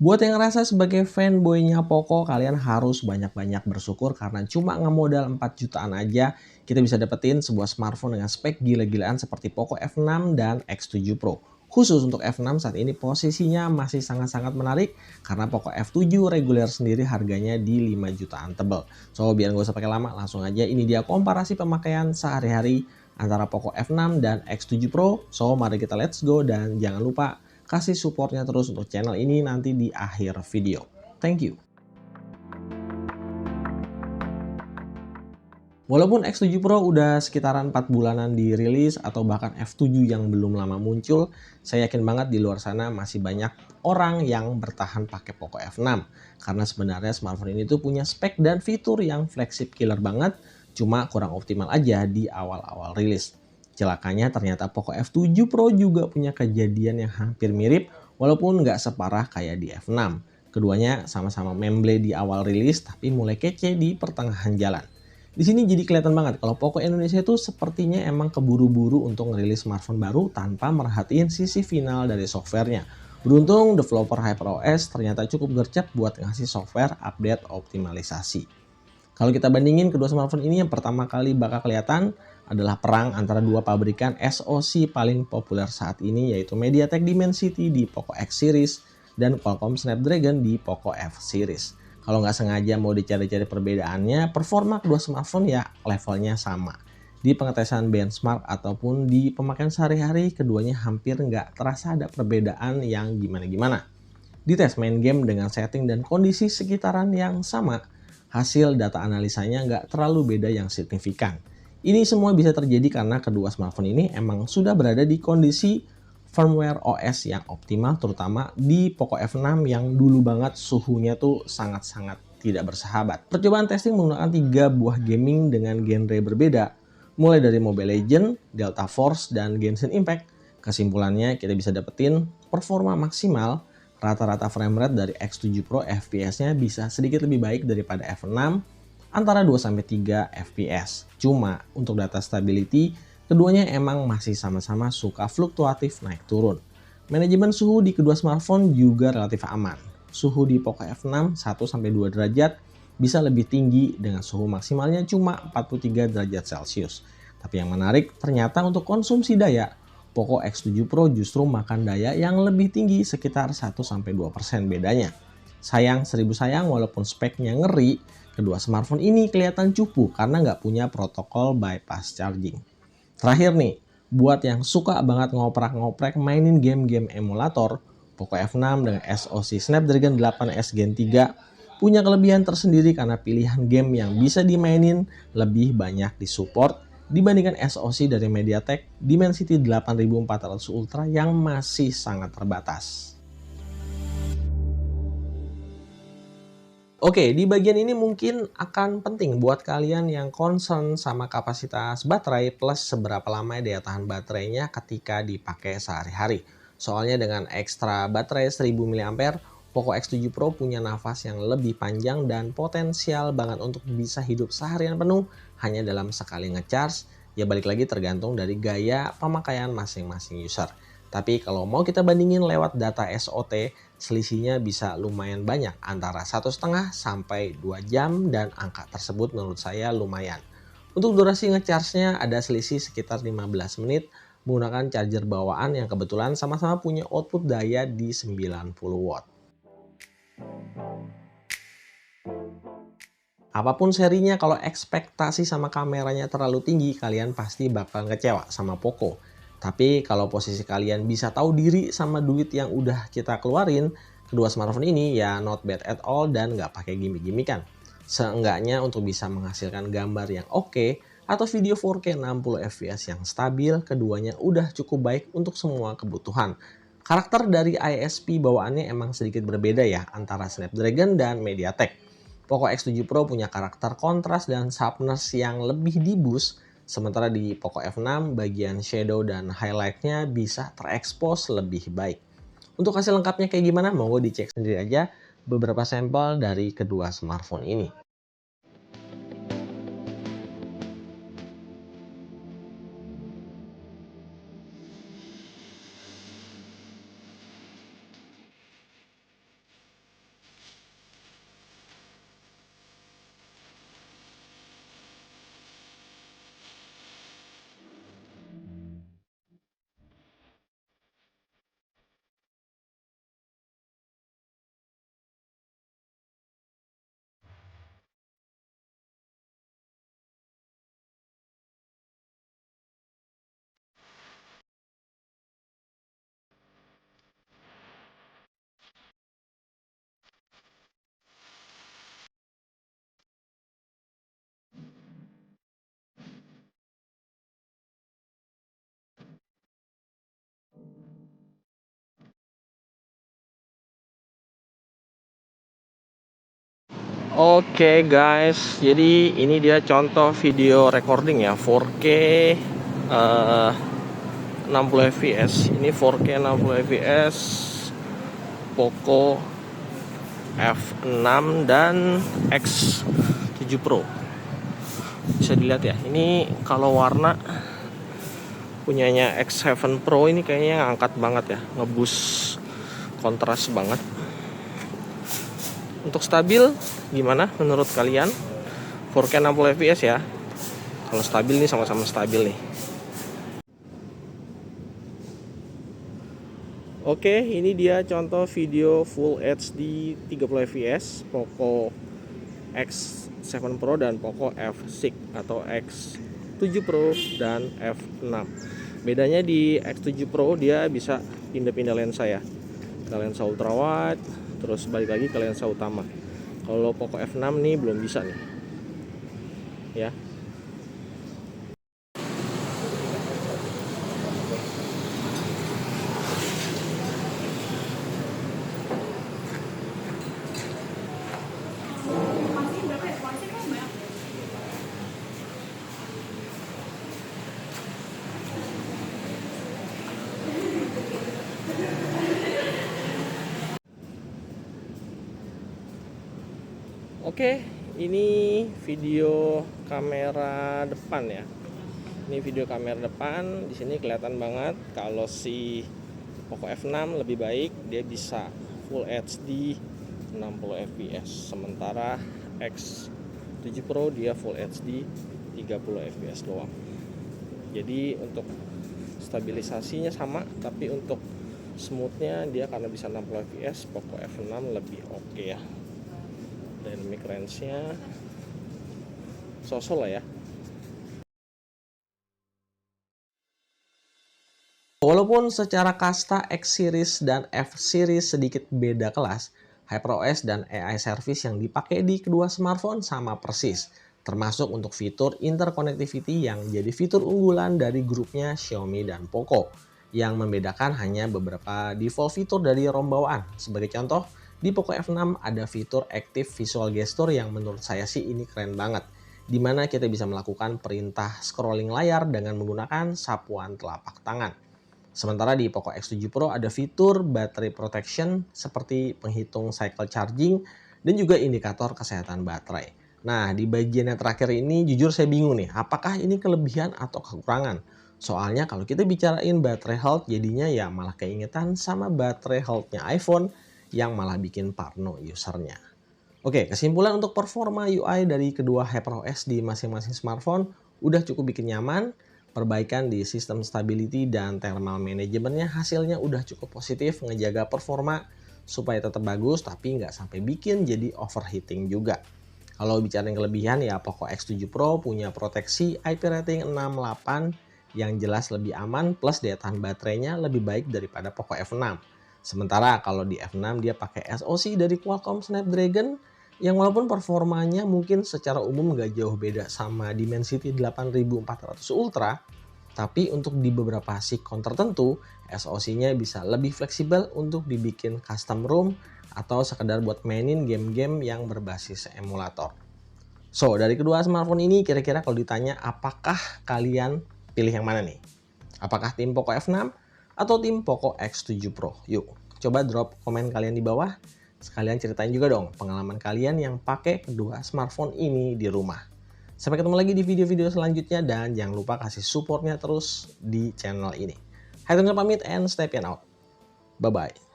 Buat yang ngerasa sebagai fanboy-nya Poco, kalian harus banyak-banyak bersyukur karena cuma ngemodal 4 jutaan aja, kita bisa dapetin sebuah smartphone dengan spek gila-gilaan seperti Poco F6 dan X7 Pro. Khusus untuk F6 saat ini posisinya masih sangat-sangat menarik karena Poco F7 reguler sendiri harganya di 5 jutaan tebel. So, biar nggak usah pakai lama, langsung aja ini dia komparasi pemakaian sehari-hari antara Poco F6 dan X7 Pro. So, mari kita let's go dan jangan lupa kasih supportnya terus untuk channel ini nanti di akhir video. Thank you. Walaupun X7 Pro udah sekitaran 4 bulanan dirilis atau bahkan F7 yang belum lama muncul, saya yakin banget di luar sana masih banyak orang yang bertahan pakai Poco F6. Karena sebenarnya smartphone ini tuh punya spek dan fitur yang flagship killer banget, cuma kurang optimal aja di awal-awal rilis. Celakanya ternyata Poco F7 Pro juga punya kejadian yang hampir mirip walaupun nggak separah kayak di F6. Keduanya sama-sama memble di awal rilis tapi mulai kece di pertengahan jalan. Di sini jadi kelihatan banget kalau Poco Indonesia itu sepertinya emang keburu-buru untuk ngerilis smartphone baru tanpa merhatiin sisi final dari softwarenya. Beruntung developer HyperOS ternyata cukup gercep buat ngasih software update optimalisasi. Kalau kita bandingin kedua smartphone ini, yang pertama kali bakal kelihatan adalah perang antara dua pabrikan SoC paling populer saat ini, yaitu MediaTek Dimensity di Poco X series dan Qualcomm Snapdragon di Poco F series. Kalau nggak sengaja mau dicari-cari perbedaannya, performa kedua smartphone ya levelnya sama. Di pengetesan benchmark ataupun di pemakaian sehari-hari, keduanya hampir nggak terasa ada perbedaan yang gimana-gimana. Di tes main game dengan setting dan kondisi sekitaran yang sama, hasil data analisanya nggak terlalu beda yang signifikan. Ini semua bisa terjadi karena kedua smartphone ini emang sudah berada di kondisi firmware OS yang optimal, terutama di Poco F6 yang dulu banget suhunya tuh sangat-sangat tidak bersahabat. Percobaan testing menggunakan 3 buah gaming dengan genre berbeda, mulai dari Mobile Legends, Delta Force, dan Genshin Impact. Kesimpulannya kita bisa dapetin performa maksimal. Rata-rata framerate dari X7 Pro FPS-nya bisa sedikit lebih baik daripada F6, antara 2-3 FPS. Cuma untuk data stability, keduanya emang masih sama-sama suka fluktuatif naik turun. Manajemen suhu di kedua smartphone juga relatif aman. Suhu di Poco F6 1-2 derajat bisa lebih tinggi dengan suhu maksimalnya cuma 43 derajat Celcius. Tapi yang menarik ternyata untuk konsumsi daya, Poco X7 Pro justru makan daya yang lebih tinggi sekitar 1-2% bedanya. Sayang seribu sayang walaupun speknya ngeri, kedua smartphone ini kelihatan cupu karena nggak punya protokol bypass charging. Terakhir nih, buat yang suka banget ngoprak-ngoprek mainin game-game emulator, Poco F6 dengan SoC Snapdragon 8S Gen 3 punya kelebihan tersendiri karena pilihan game yang bisa dimainin lebih banyak disupport dibandingkan SoC dari MediaTek Dimensity 8400 Ultra yang masih sangat terbatas. Oke, di bagian ini mungkin akan penting buat kalian yang concern sama kapasitas baterai plus seberapa lama daya tahan baterainya ketika dipakai sehari-hari. Soalnya dengan ekstra baterai 1000 mAh, Poco X7 Pro punya nafas yang lebih panjang dan potensial banget untuk bisa hidup seharian penuh hanya dalam sekali ngecharge. Ya balik lagi tergantung dari gaya pemakaian masing-masing user. Tapi kalau mau kita bandingin lewat data SOT, selisihnya bisa lumayan banyak antara 1,5 sampai 2 jam dan angka tersebut menurut saya lumayan. Untuk durasi ngecharge-nya ada selisih sekitar 15 menit menggunakan charger bawaan yang kebetulan sama-sama punya output daya di 90 watt. Apapun serinya, kalau ekspektasi sama kameranya terlalu tinggi, kalian pasti bakal kecewa sama Poco. Tapi kalau posisi kalian bisa tahu diri sama duit yang udah kita keluarin, kedua smartphone ini ya not bad at all dan nggak pakai gimmick-gimmickan. Seenggaknya untuk bisa menghasilkan gambar yang oke atau video 4K 60 fps yang stabil, keduanya udah cukup baik untuk semua kebutuhan. Karakter dari ISP bawaannya emang sedikit berbeda ya antara Snapdragon dan MediaTek. Poco X7 Pro punya karakter kontras dan sharpness yang lebih di-boost, sementara di Poco F6 bagian shadow dan highlightnya bisa terekspos lebih baik. Untuk hasil lengkapnya kayak gimana? Monggo dicek sendiri aja beberapa sampel dari kedua smartphone ini. Oke guys, jadi ini dia contoh video recording ya 4K 60 fps. Ini 4K 60 fps Poco F6 dan X7 Pro. Bisa dilihat ya, ini kalau warna punyanya X7 Pro ini kayaknya ngangkat banget ya, ngeboost kontras banget. Untuk stabil gimana menurut kalian? 4K 60 fps ya. Kalau stabil nih sama-sama stabil nih. Oke, ini dia contoh video Full HD 30 fps Poco X7 Pro dan Poco F6 atau X7 Pro dan F6. Bedanya di X7 Pro dia bisa pindah-pindah lensa ya. Ke lensa ultrawide, terus balik lagi ke lensa utama. Kalau Poco F6 nih belum bisa nih. Ya. Oke, ini video kamera depan ya. Ini video kamera depan. Di sini kelihatan banget kalau si Poco F6 lebih baik, dia bisa Full HD 60 fps. Sementara X7 Pro dia Full HD 30 fps doang. Jadi untuk stabilisasinya sama, tapi untuk smoothnya dia karena bisa 60 fps, Poco F6 lebih oke ya. Dynamic range-nya sosok lah ya. Walaupun secara kasta X series dan F series sedikit beda kelas, HyperOS dan AI service yang dipakai di kedua smartphone sama persis, termasuk untuk fitur interconnectivity yang jadi fitur unggulan dari grupnya Xiaomi dan Poco. Yang membedakan hanya beberapa default fitur dari ROM bawaan. Sebagai contoh, di Poco F6 ada fitur Active Visual Gesture yang menurut saya sih ini keren banget, dimana kita bisa melakukan perintah scrolling layar dengan menggunakan sapuan telapak tangan. Sementara di Poco X7 Pro ada fitur battery protection seperti penghitung cycle charging dan juga indikator kesehatan baterai. Nah, di bagian yang terakhir ini jujur saya bingung nih, apakah ini kelebihan atau kekurangan? Soalnya kalau kita bicarain baterai health jadinya ya malah keingetan sama baterai health-nya iPhone yang malah bikin parno usernya. Oke, kesimpulan untuk performa UI dari kedua HyperOS di masing-masing smartphone udah cukup bikin nyaman. Perbaikan di sistem stability dan thermal managementnya hasilnya udah cukup positif, ngejaga performa supaya tetap bagus tapi nggak sampai bikin jadi overheating juga. Kalau bicarain kelebihan ya Poco X7 Pro punya proteksi IP rating 68 yang jelas lebih aman, plus daya tahan baterainya lebih baik daripada Poco F6. Sementara kalau di F6 dia pakai SoC dari Qualcomm Snapdragon yang walaupun performanya mungkin secara umum nggak jauh beda sama Dimensity 8400 Ultra, tapi untuk di beberapa sikon tertentu SoC-nya bisa lebih fleksibel untuk dibikin custom ROM atau sekedar buat mainin game-game yang berbasis emulator. So, dari kedua smartphone ini kira-kira kalau ditanya apakah kalian pilih yang mana nih? Apakah tim Poco F6 atau tim Poco X7 Pro? Yuk, coba drop komen kalian di bawah. Sekalian ceritain juga dong pengalaman kalian yang pakai kedua smartphone ini di rumah. Sampai ketemu lagi di video-video selanjutnya dan jangan lupa kasih supportnya terus di channel ini. Hai, pamit and stay out. Bye-bye.